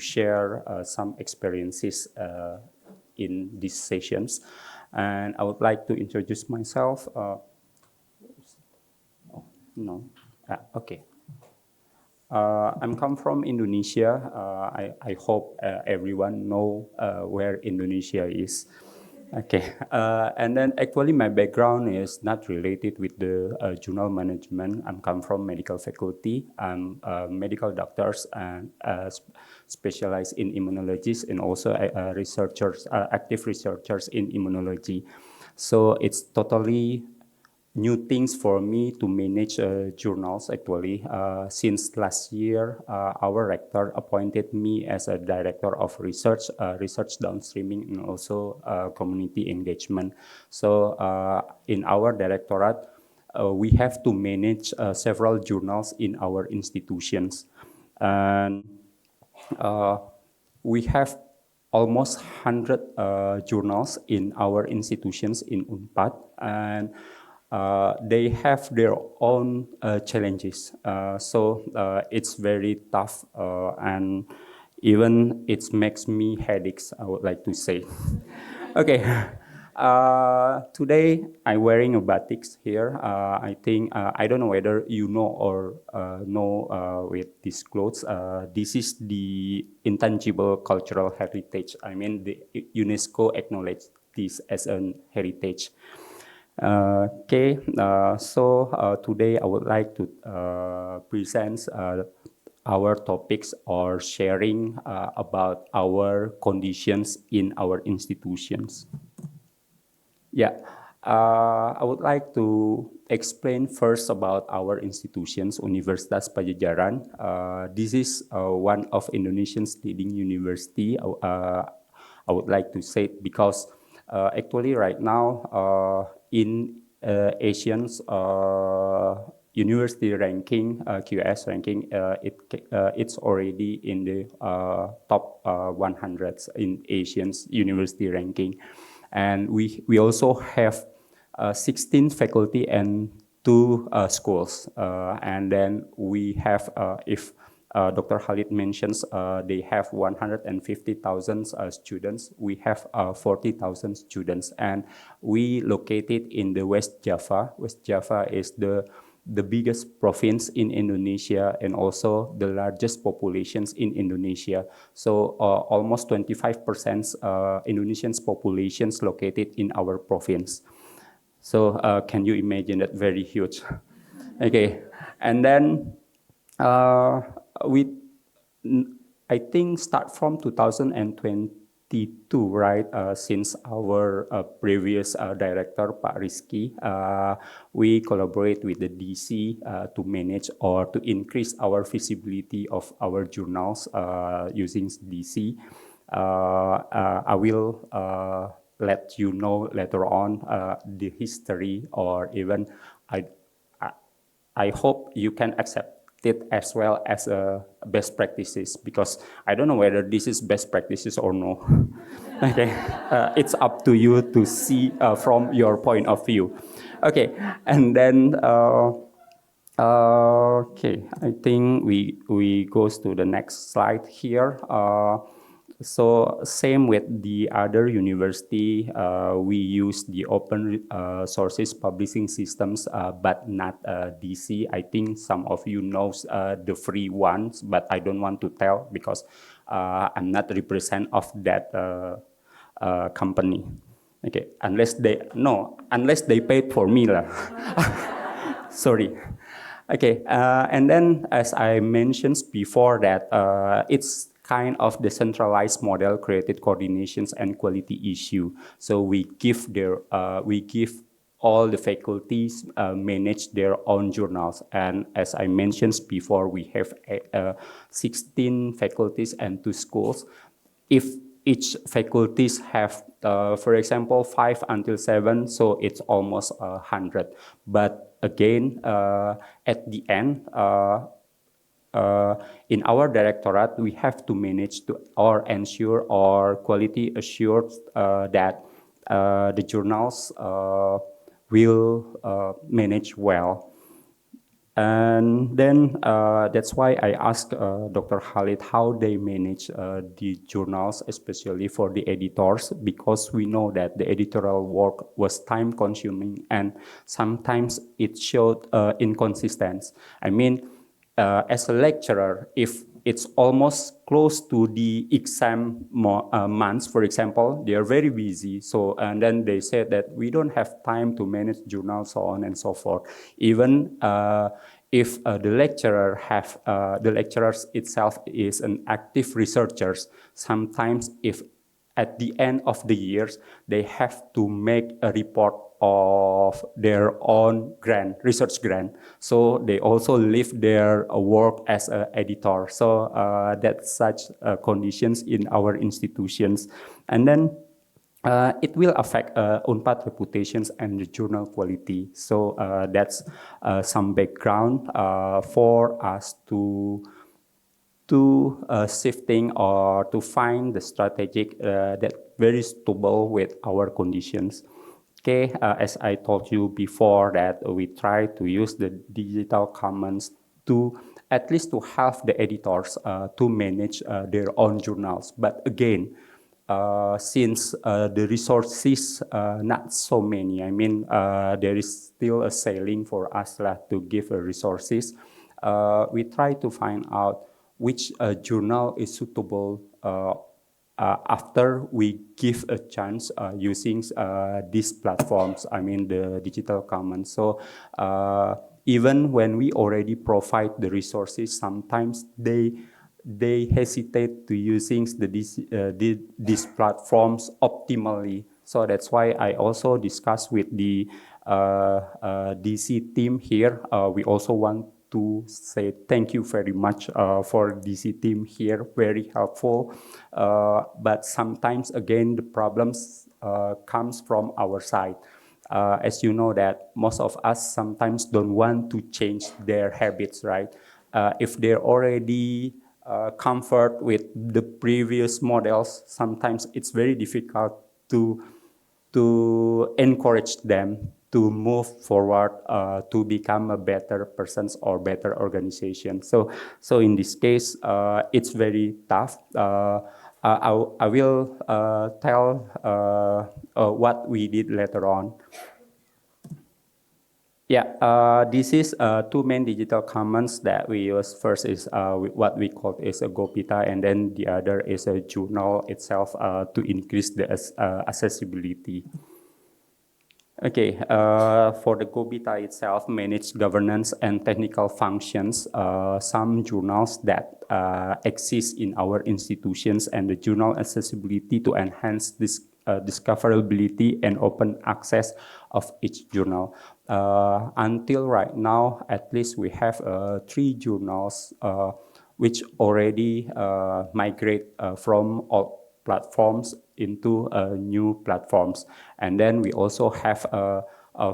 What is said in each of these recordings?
share some experiences in these sessions. And I would like to introduce myself. Okay. I'm come from Indonesia. I hope everyone know where Indonesia is. Okay, and then actually my background is not related with the journal management. I'm come from medical faculty. I'm medical doctors and specialized in immunologists and also researchers, active researchers in immunology. So it's totally new things for me to manage journals actually. Since last year, our rector appointed me as a director of research, research downstreaming and also community engagement. So in our directorate, we have to manage several journals in our institutions. And we have almost 100 journals in our institutions in UNPAD, and they have their own challenges. So it's very tough, and even it makes me headaches, I would like to say. Okay. Today I'm wearing a batiks here. I think I don't know whether you know or know with these clothes. This is the intangible cultural heritage. I mean, the UNESCO acknowledged this as an heritage. Okay, so today I would like to present our topics or sharing about our conditions in our institutions. Yeah, I would like to explain first about our institutions, Universitas Padjadjaran. This is one of Indonesia's leading university. I would like to say it because actually right now in Asian's university ranking, QS ranking, it's already in the top 100 in Asian's university ranking. And we also have 16 faculty and 2 schools. And then we have, if Dr. Khalid mentions they have 150,000 students. We have 40,000 students, and we located in the West Java. West Java is the biggest province in Indonesia and also the largest populations in Indonesia. So almost 25% Indonesians populations located in our province. So can you imagine that? Very huge. Okay, and then I think start from 2022, right? Since our previous director, Pak Rizky, we collaborate with the DC to manage or to increase our visibility of our journals using DC. I will let you know later on the history, or even I hope you can accept it as well as best practices, because I don't know whether this is best practices or no. Okay, it's up to you to see from your point of view. Okay, and then okay, I think we goes to the next slide here. So same with the other university, we use the open sources publishing systems, but not DC. I think some of you know the free ones, but I don't want to tell because I'm not represent of that company. Okay, unless they paid for me lah. Sorry. Okay, and then as I mentioned before that it's kind of the centralized model created coordinations and quality issue. So we give all the faculties manage their own journals. And as I mentioned before, we have 16 faculties and 2 schools. If each faculties have, for example, 5 until 7, so it's almost 100. But again, at the end, in our directorate, we have to manage to or ensure or quality assured that the journals will manage well. And then that's why I asked Dr. Khalid how they manage the journals, especially for the editors, because we know that the editorial work was time consuming and sometimes it showed inconsistency. I mean, as a lecturer, if it's almost close to the exam months, for example, they are very busy. So, and then they said that we don't have time to manage journals, so on and so forth. Even if the lecturers itself is an active researchers, sometimes if at the end of the years, they have to make a report of their own research grant. So they also leave their work as an editor. So that's such conditions in our institutions. And then it will affect UNPAD reputations and the journal quality. So that's some background for us to shifting or to find the strategic that very suitable with our conditions. Okay, as I told you before that we try to use the digital commons to at least to help the editors to manage their own journals. But again, since the resources not so many, I mean, there is still a ceiling for us to give resources. We try to find out which journal is suitable after we give a chance using these platforms, I mean the digital commons. So even when we already provide the resources, sometimes they hesitate to using these platforms optimally. So that's why I also discussed with the DC team here. We also want to say thank you very much for DC team here, very helpful. But sometimes again, the problems comes from our side. As you know that most of us sometimes don't want to change their habits, right? If they're already comfort with the previous models, sometimes it's very difficult to encourage them to move forward to become a better persons or better organization. So in this case, it's very tough. I will tell what we did later on. Yeah, this is two main digital commons that we use. First is what we call is a Gopita, and then the other is a journal itself to increase the accessibility. Okay, for the Gopita itself, manage governance and technical functions. Some journals that exist in our institutions and the journal accessibility to enhance this discoverability and open access of each journal. Until right now, at least we have 3 journals which already migrate from old platforms into new platforms. And then we also have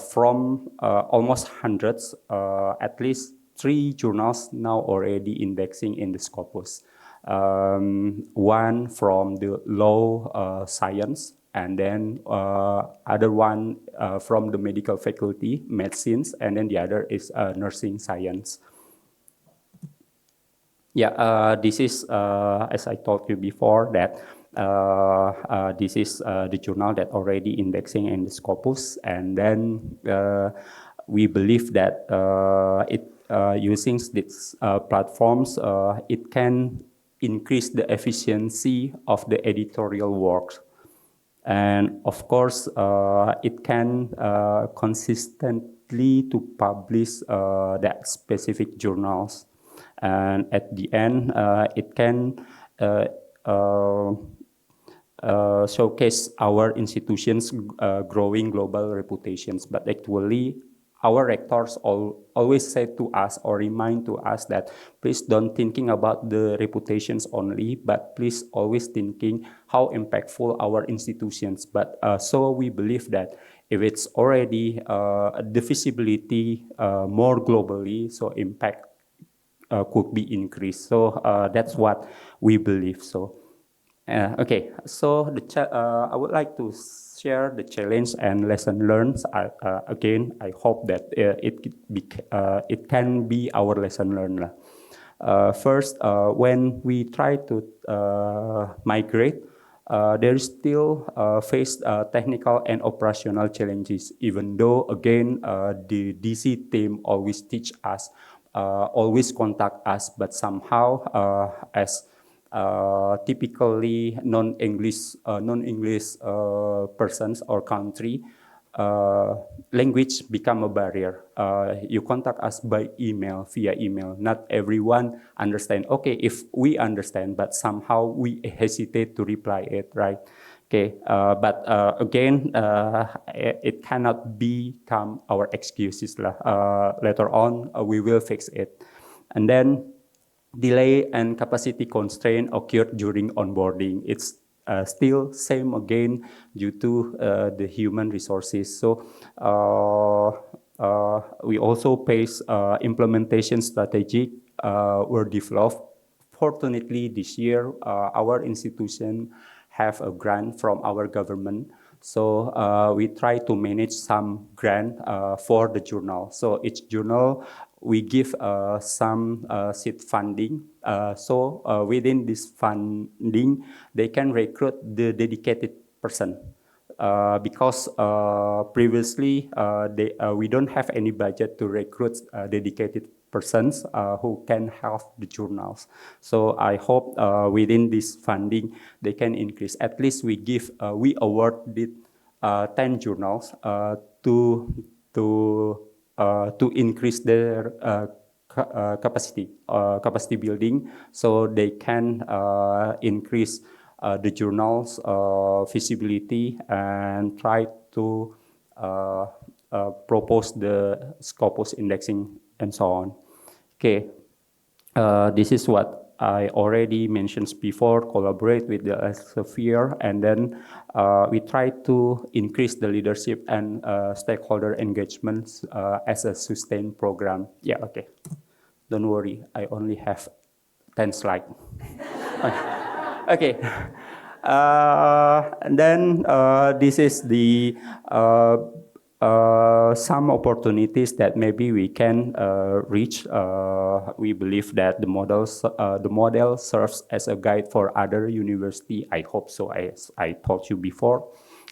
from almost hundreds, at least 3 journals now already indexing in the Scopus. One from the law science, and then other one from the medical faculty, medicines, and then the other is nursing science. Yeah, this is, as I told you before, that this is the journal that already indexing in the Scopus, and then we believe that using these platforms, it can increase the efficiency of the editorial work. And of course, it can consistently to publish that specific journals. And at the end, it can showcase our institutions' growing global reputations. But actually, our rectors always say to us or remind to us that please don't thinking about the reputations only, but please always thinking how impactful our institutions. But so we believe that if it's already the visibility more globally, so impact could be increased. So that's what we believe. So okay, so I would like to share the challenge and lesson learned. Again, I hope that it can be our lesson learned. First, when we try to migrate, there is still face technical and operational challenges, even though, again, the DC team always teach us, always contact us, but somehow, as typically non-English persons or country, language become a barrier. You contact us by email, via email. Not everyone understand. Okay, if we understand, but somehow we hesitate to reply it, right? Okay, but again, it cannot become our excuses. Later on, we will fix it. And then delay and capacity constraint occurred during onboarding. It's still same again due to the human resources. So we also face implementation strategy were developed. Fortunately, this year our institution have a grant from our government. So we try to manage some grant for the journal. So each journal we give some seed funding. So within this funding, they can recruit the dedicated person. Because previously we don't have any budget to recruit dedicated persons who can help the journals. So I hope within this funding they can increase. At least we awarded 10 journals to increase their capacity building, so they can increase the journal's visibility and try to propose the Scopus indexing and so on. Okay, this is what I already mentioned before, collaborate with the Elsevier, and then we try to increase the leadership and stakeholder engagements as a sustained program. Yeah, okay. Don't worry, I only have 10 slides. Okay. And then this is the some opportunities that maybe we can reach. We believe that the model serves as a guide for other university. I hope so, as I told you before.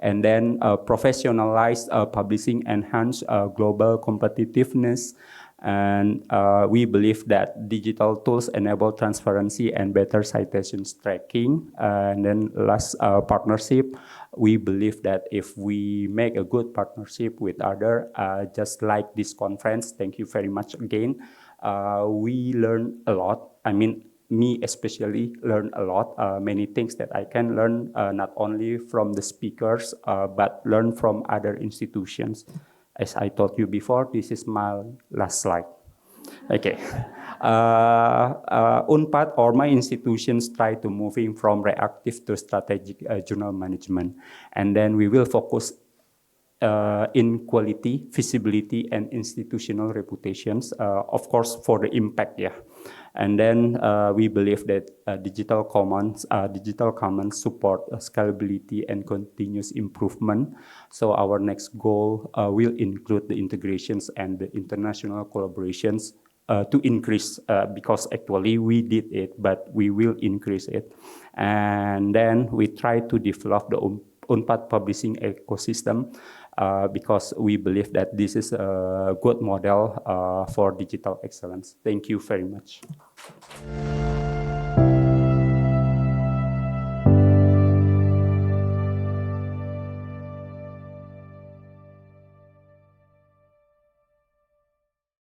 And then professionalized publishing enhance global competitiveness. And we believe that digital tools enable transparency and better citations tracking. And then last, partnership. We believe that if we make a good partnership with other, just like this conference, thank you very much again. We learn a lot. I mean, me especially learn a lot, many things that I can learn not only from the speakers, but learn from other institutions. As I told you before, this is my last slide. Okay. UNPAD or my institutions try to moving from reactive to strategic journal management. And then we will focus in quality, visibility, and institutional reputations, of course, for the impact, yeah. And then we believe that digital commons support scalability and continuous improvement. So our next goal will include the integrations and the international collaborations to increase, because actually we did it, but we will increase it. And then we try to develop the UNPAD publishing ecosystem, because we believe that this is a good model for digital excellence. Thank you very much.